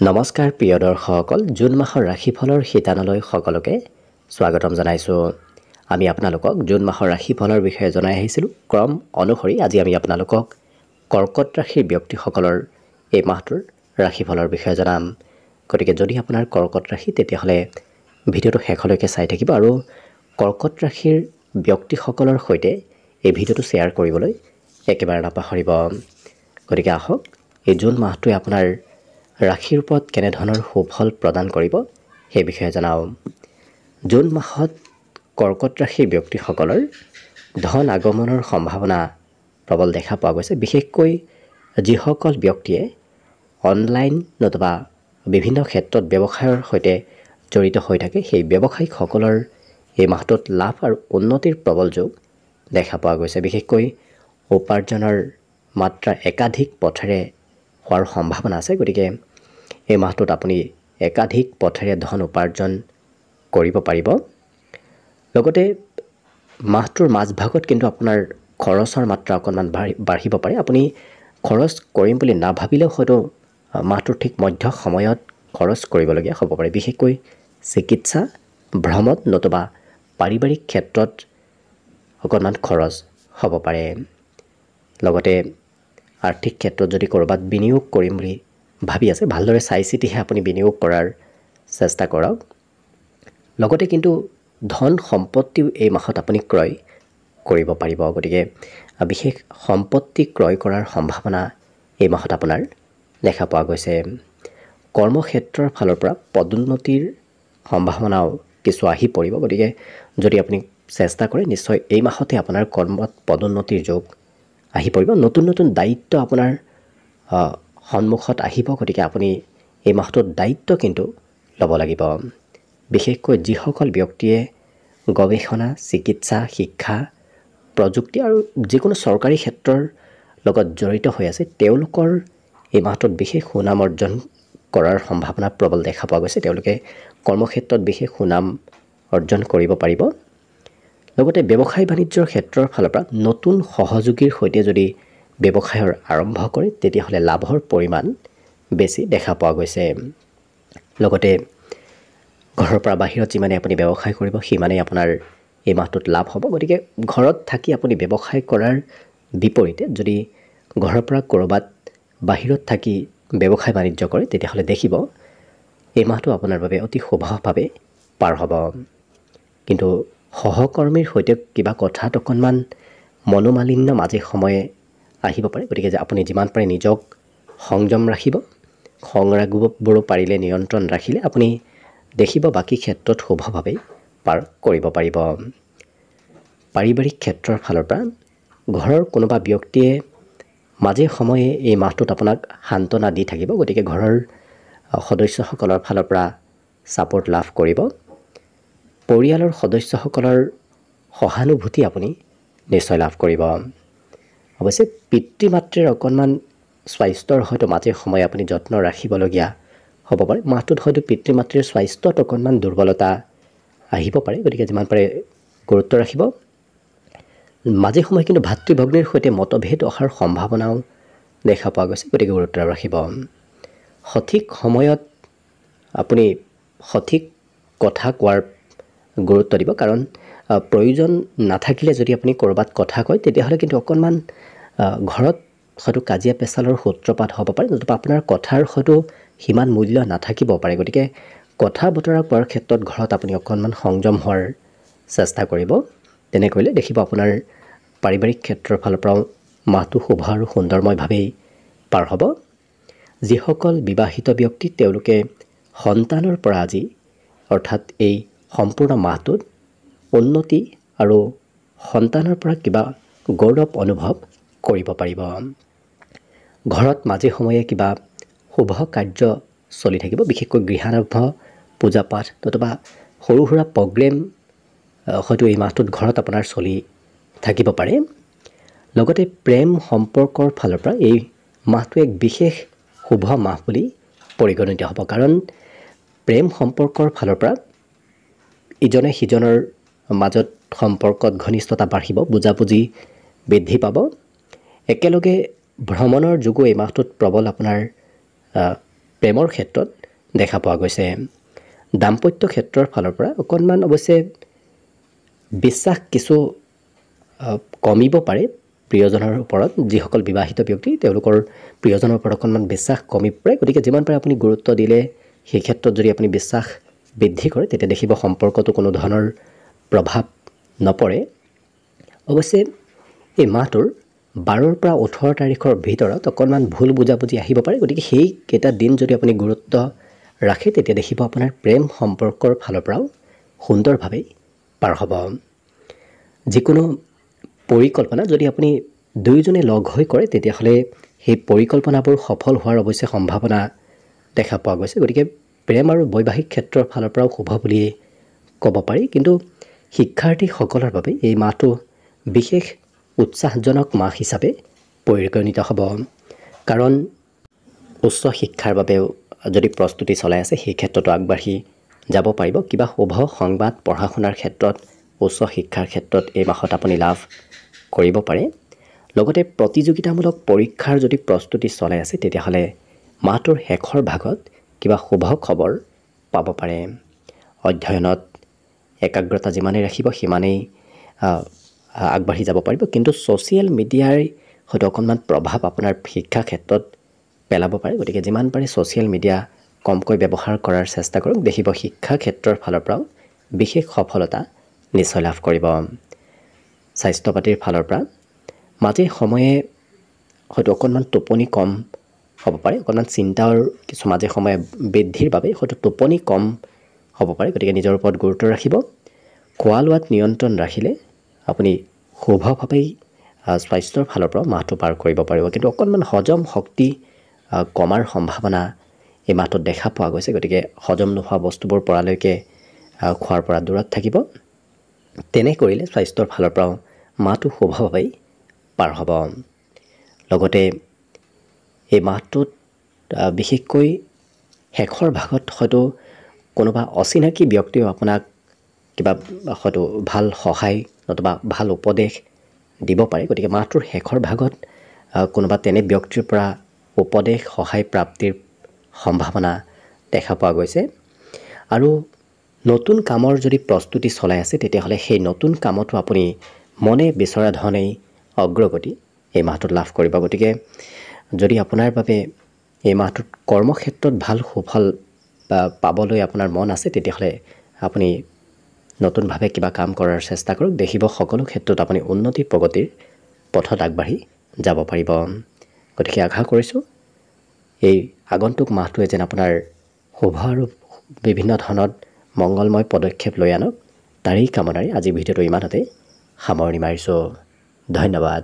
নমস্কাৰ প্ৰিয় দৰ্শকসকল, জুন মাহৰ ৰাশিফলৰ শিতানলৈ সকলোকে স্বাগতম জনাইছোঁ। আমি আপোনালোকক জুন মাহৰ ৰাশিফলৰ বিষয়ে জনাই আহিছিলোঁ। ক্ৰম অনুসৰি আজি আমি আপোনালোকক কৰ্কট ৰাশিৰ ব্যক্তিসকলৰ এই মাহটোৰ ৰাশিফলৰ বিষয়ে জনাম। গতিকে যদি আপোনাৰ কৰ্কট ৰাশি তেতিয়াহ'লে ভিডিঅ'টো শেষলৈকে চাই থাকিব আৰু কৰ্কট ৰাশিৰ ব্যক্তিসকলৰ সৈতে এই ভিডিঅ'টো শ্বেয়াৰ কৰিবলৈ একেবাৰে নাপাহৰিব। গতিকে আহক এই জুন মাহটোৱে আপোনাৰ ৰাশিৰ ওপৰত কেনেধৰণৰ সুফল প্ৰদান কৰিব সেই বিষয়ে জনাওঁ। জুন মাহত কৰ্কট ৰাশিৰ ব্যক্তিসকলৰ ধন আগমনৰ সম্ভাৱনা প্ৰবল দেখা পোৱা গৈছে। বিশেষকৈ যিসকল ব্যক্তিয়ে অনলাইন নতুবা বিভিন্ন ক্ষেত্ৰত ব্যৱসায়ৰ সৈতে জড়িত হৈ থাকে, সেই ব্যৱসায়িকসকলৰ এই মাহটোত লাভ আৰু উন্নতিৰ প্ৰবল যোগ দেখা পোৱা গৈছে। বিশেষকৈ উপাৰ্জনৰ মাত্ৰা একাধিক পথেৰে হোৱাৰ সম্ভাৱনা আছে। গতিকে এই মাহটোত আপুনি একাধিক পথেৰে ধন উপাৰ্জন কৰিব পাৰিব। লগতে মাহটোৰ মাজভাগত কিন্তু আপোনাৰ খৰচৰ মাত্ৰা অকণমান বাঢ়িব পাৰে। আপুনি খৰচ কৰিম বুলি নাভাবিলেও হয়তো মাহটোৰ ঠিক মধ্য সময়ত খৰচ কৰিবলগীয়া হ'ব পাৰে। বিশেষকৈ চিকিৎসা, ভ্ৰমণ নতুবা পাৰিবাৰিক ক্ষেত্ৰত অকণমান খৰচ হ'ব পাৰে। লগতে আৰ্থিক ক্ষেত্ৰত যদি ক'ৰবাত বিনিয়োগ কৰিম বুলি ভাবি আছে, ভালদৰে চাই চিতিহে আপুনি বিনিয়োগ কৰাৰ চেষ্টা কৰক। লগতে কিন্তু ধন সম্পত্তিও এই মাহত আপুনি ক্ৰয় কৰিব পাৰিব। গতিকে বিশেষ সম্পত্তি ক্ৰয় কৰাৰ সম্ভাৱনা এই মাহত আপোনাৰ দেখা পোৱা গৈছে। কৰ্মক্ষেত্ৰৰ ফালৰ পৰা পদোন্নতিৰ সম্ভাৱনাও কিছু আহি পৰিব। গতিকে যদি আপুনি চেষ্টা কৰে, নিশ্চয় এই মাহতে আপোনাৰ কৰ্মত পদোন্নতিৰ যোগ আহি পৰিব। নতুন নতুন দায়িত্ব আপোনাৰ সন্মুখত আহিব। গতিকে আপুনি এই মাহটোত দায়িত্ব কিন্তু ল'ব লাগিব। বিশেষকৈ যিসকল ব্যক্তিয়ে গৱেষণা, চিকিৎসা, শিক্ষা, প্ৰযুক্তি আৰু যিকোনো চৰকাৰী ক্ষেত্ৰৰ লগত জড়িত হৈ আছে, তেওঁলোকৰ এই মাহটোত বিশেষ সুনাম অৰ্জন কৰাৰ সম্ভাৱনা প্ৰবল দেখা পোৱা গৈছে। তেওঁলোকে কৰ্মক্ষেত্ৰত বিশেষ সুনাম অৰ্জন কৰিব পাৰিব। লগতে ব্যৱসায় বাণিজ্যৰ ক্ষেত্ৰৰ ফালৰ পৰা নতুন সহযোগীৰ সৈতে যদি ব্যৱসায়ৰ আৰম্ভ কৰে, তেতিয়াহ'লে লাভৰ পৰিমাণ বেছি দেখা পোৱা গৈছে। লগতে ঘৰৰ পৰা বাহিৰত যিমানে আপুনি ব্যৱসায় কৰিব, সিমানেই আপোনাৰ এই মাহটোত লাভ হ'ব। গতিকে ঘৰত থাকি আপুনি ব্যৱসায় কৰাৰ বিপৰীতে যদি ঘৰৰ পৰা ক'ৰবাত বাহিৰত থাকি ব্যৱসায় বাণিজ্য কৰে, তেতিয়াহ'লে দেখিব এই মাহটো আপোনাৰ বাবে অতি শুভভাৱে পাৰ হ'ব। কিন্তু সহকৰ্মীৰ সৈতে কিবা কথাত অকণমান মনোমালিন্য মাজে সময়ে আহিব পাৰে। গতিকে আপুনি যিমান পাৰে নিজক সংযম ৰাখিব। খং ৰাগবোৰো পাৰিলে নিয়ন্ত্ৰণ ৰাখিলে আপুনি দেখিব বাকী ক্ষেত্ৰত শুভভাৱে পাৰ কৰিব পাৰিব। পাৰিবাৰিক ক্ষেত্ৰৰ ফালৰ পৰা ঘৰৰ কোনোবা ব্যক্তিয়ে মাজে সময়ে এই মাহটোত আপোনাক সান্তনা দি থাকিব। গতিকে ঘৰৰ সদস্যসকলৰ ফালৰ পৰা ছাপোৰ্ট লাভ কৰিব। পৰিয়ালৰ সদস্যসকলৰ সহানুভূতি আপুনি নিশ্চয় লাভ কৰিব। অৱশ্যে পিতৃ মাতৃৰ অকণমান স্বাস্থ্যৰ হয়তো মাজে সময়ে আপুনি যত্ন ৰাখিবলগীয়া হ'ব পাৰে। মাহটোত হয়তো পিতৃ মাতৃৰ স্বাস্থ্যত অকণমান দুৰ্বলতা আহিব পাৰে। গতিকে যিমান পাৰে গুৰুত্ব ৰাখিব। মাজে সময়ে কিন্তু ভাতৃ ভগ্নীৰ সৈতে মতভেদ অহাৰ সম্ভাৱনাও দেখা পোৱা গৈছে। গতিকে গুৰুত্ব ৰাখিব। সঠিক সময়ত আপুনি সঠিক কথা কোৱাৰ গুৰুত্ব দিব। কাৰণ প্ৰয়োজন নাথাকিলে যদি আপুনি ক'ৰবাত কথা কয়, তেতিয়াহ'লে কিন্তু অকণমান ঘৰত হয়তো কাজিয়া পেচালৰ সূত্ৰপাত হ'ব পাৰে, নতুবা আপোনাৰ কথাৰ হয়তো সিমান মূল্য নাথাকিব পাৰে। গতিকে কথা বতৰা কোৱাৰ ক্ষেত্ৰত ঘৰত আপুনি অকণমান সংযম হোৱাৰ চেষ্টা কৰিব। তেনে কৰিলে দেখিব আপোনাৰ পাৰিবাৰিক ক্ষেত্ৰৰ ফালৰ পৰাও মাহটো শুভ আৰু সুন্দৰময়ভাৱেই পাৰ হ'ব। যিসকল বিবাহিত ব্যক্তি, তেওঁলোকে সন্তানৰ পৰা আজি অৰ্থাৎ এই সম্পূৰ্ণ মাহটোত উন্নতি আৰু সন্তানৰ পৰা কিবা গৌৰৱ অনুভৱ কৰিব পাৰিব। ঘৰত মাজে সময়ে কিবা শুভ কাৰ্য চলি থাকিব। বিশেষকৈ গৃহাৰম্ভ, পূজা পাঠ নতুবা সৰু সুৰা প্ৰগ্ৰেম হয়তো এই মাহটোত ঘৰত আপোনাৰ চলি থাকিব পাৰে। লগতে প্ৰেম সম্পৰ্কৰ ফালৰ পৰা এই মাহটো এক বিশেষ শুভ মাহ বুলি পৰিগণিত হ'ব। কাৰণ প্ৰেম সম্পৰ্কৰ ফালৰ পৰা ইজনে সিজনৰ মাজত সম্পৰ্কত ঘনিষ্ঠতা বাঢ়িব, বুজাবুজি বৃদ্ধি পাব। একেলগে ভ্ৰমণৰ যোগো এই মাহটোত প্ৰবল আপোনাৰ প্ৰেমৰ ক্ষেত্ৰত দেখা পোৱা গৈছে। দাম্পত্য ক্ষেত্ৰৰ ফালৰ পৰা অকণমান অৱশ্যে বিশ্বাস কিছু কমিব পাৰে প্ৰিয়জনৰ ওপৰত। যিসকল বিবাহিত ব্যক্তি তেওঁলোকৰ প্ৰিয়জনৰ ওপৰত অকণমান বিশ্বাস কমিব পাৰে। গতিকে যিমান পাৰে আপুনি গুৰুত্ব দিলে সেই ক্ষেত্ৰত যদি আপুনি বিশ্বাস বৃদ্ধি কৰে তেতিয়া দেখিব সম্পৰ্কটো কোনো ধৰণৰ প্ৰভাৱ নপৰে। অৱশ্যে এই মাহটোৰ 12 পৰা 18 তাৰিখৰ ভিতৰত অকণমান ভুল বুজাবুজি আহিব পাৰে। গতিকে সেইকেইটা দিন যদি আপুনি গুৰুত্ব ৰাখে তেতিয়া দেখিব আপোনাৰ প্ৰেম সম্পৰ্কৰ ফালৰ পৰাও সুন্দৰভাৱেই পাৰ হ'ব। যিকোনো পৰিকল্পনা যদি আপুনি দুয়োজনে লগ হৈ কৰে তেতিয়াহ'লে সেই পৰিকল্পনাবোৰ সফল হোৱাৰ অৱশ্যে সম্ভাৱনা দেখা পোৱা গৈছে। গতিকে প্ৰেম আৰু বৈবাহিক ক্ষেত্ৰৰ ফালৰ পৰাও শুভ বুলিয়েই ক'ব পাৰি। কিন্তু শিক্ষাৰ্থীসকলৰ বাবে এই মাহটো বিশেষ উৎসাহজনক মাহ হিচাপে পৰিগণিত হ'ব। কাৰণ উচ্চ শিক্ষাৰ বাবেও যদি প্ৰস্তুতি চলাই আছে সেই ক্ষেত্ৰতো আগবাঢ়ি যাব পাৰিব। কিবা শুভ সংবাদ পঢ়া শুনাৰ ক্ষেত্ৰত উচ্চ শিক্ষাৰ ক্ষেত্ৰত এই মাহত আপুনি লাভ কৰিব পাৰে। লগতে প্ৰতিযোগিতামূলক পৰীক্ষাৰ যদি প্ৰস্তুতি চলাই আছে তেতিয়াহ'লে মাহটোৰ শেষৰ ভাগত কিবা শুভ খবৰ পাব পাৰে। অধ্যয়নত একাগ্ৰতা যিমানেই ৰাখিব সিমানেই আগবাঢ়ি যাব পাৰিব। কিন্তু ছ'চিয়েল মিডিয়াৰ হয়তো অকণমান প্ৰভাৱ আপোনাৰ শিক্ষা ক্ষেত্ৰত পেলাব পাৰে। গতিকে যিমান পাৰে ছ'চিয়েল মিডিয়া কমকৈ ব্যৱহাৰ কৰাৰ চেষ্টা কৰক। দেখিব শিক্ষা ক্ষেত্ৰৰ ফালৰ পৰাও বিশেষ সফলতা নিশ্চয় লাভ কৰিব। স্বাস্থ্য পাতিৰ ফালৰ পৰা মাজে সময়ে হয়তো অকণমান টোপনি কম হ'ব পাৰে। অকণমান চিন্তাৰ কিছু মাজে সময়ে বৃদ্ধিৰ বাবে হয়তো টোপনি কম হ'ব পাৰে। গতিকে নিজৰ ওপৰত গুৰুত্ব ৰাখিব। খোৱা লোৱাত নিয়ন্ত্ৰণ ৰাখিলে আপুনি শুভভাৱেই স্বাস্থ্যৰ ফালৰ পৰা মাহটো পাৰ কৰিব পাৰিব। কিন্তু অকণমান হজম শক্তি কমাৰ সম্ভাৱনা এই মাহটোত দেখা পোৱা গৈছে। গতিকে হজম নোহোৱা বস্তুবোৰ পৰালৈকে খোৱাৰ পৰা দূৰত থাকিব। তেনে কৰিলে স্বাস্থ্যৰ ফালৰ পৰাও মাহটো শুভভাৱেই পাৰ হ'ব। লগতে এই মাহটোত বিশেষকৈ শেষৰ ভাগত হয়তো কোনোবা অচিনাকি ব্যক্তিও আপোনাক কিবা হয়তো ভাল সহায় নতুবা ভাল উপদেশ দিব পাৰে। গতিকে মাহটোৰ শেষৰ ভাগত কোনোবা তেনে ব্যক্তিৰ পৰা উপদেশ সহায় প্ৰাপ্তিৰ সম্ভাৱনা দেখা পোৱা গৈছে। আৰু নতুন কামৰ যদি প্ৰস্তুতি চলাই আছে তেতিয়াহ'লে সেই নতুন কামতো আপুনি মনে বিচৰা ধৰণেই অগ্ৰগতি এই মাহটোত লাভ কৰিব। গতিকে যদি আপোনাৰ বাবে এই মাহটোত কৰ্মক্ষেত্ৰত ভাল সুফল পাবলৈ আপোনাৰ মন আছে তেতিয়াহ'লে আপুনি নতুনভাৱে কিবা কাম কৰাৰ চেষ্টা কৰক। দেখিব সকলো ক্ষেত্ৰত আপুনি উন্নতি প্ৰগতিৰ পথত আগবাঢ়ি যাব পাৰিব। গতিকে আশা কৰিছোঁ এই আগন্তুক মাহটোৱে যেন আপোনাৰ শুভ আৰু বিভিন্ন ধৰণত মংগলময় পদক্ষেপ লৈ আনক। তাৰেই কামনাৰে আজি ভিডিঅ'টো ইমানতে সামৰণি মাৰিছোঁ। ধন্যবাদ।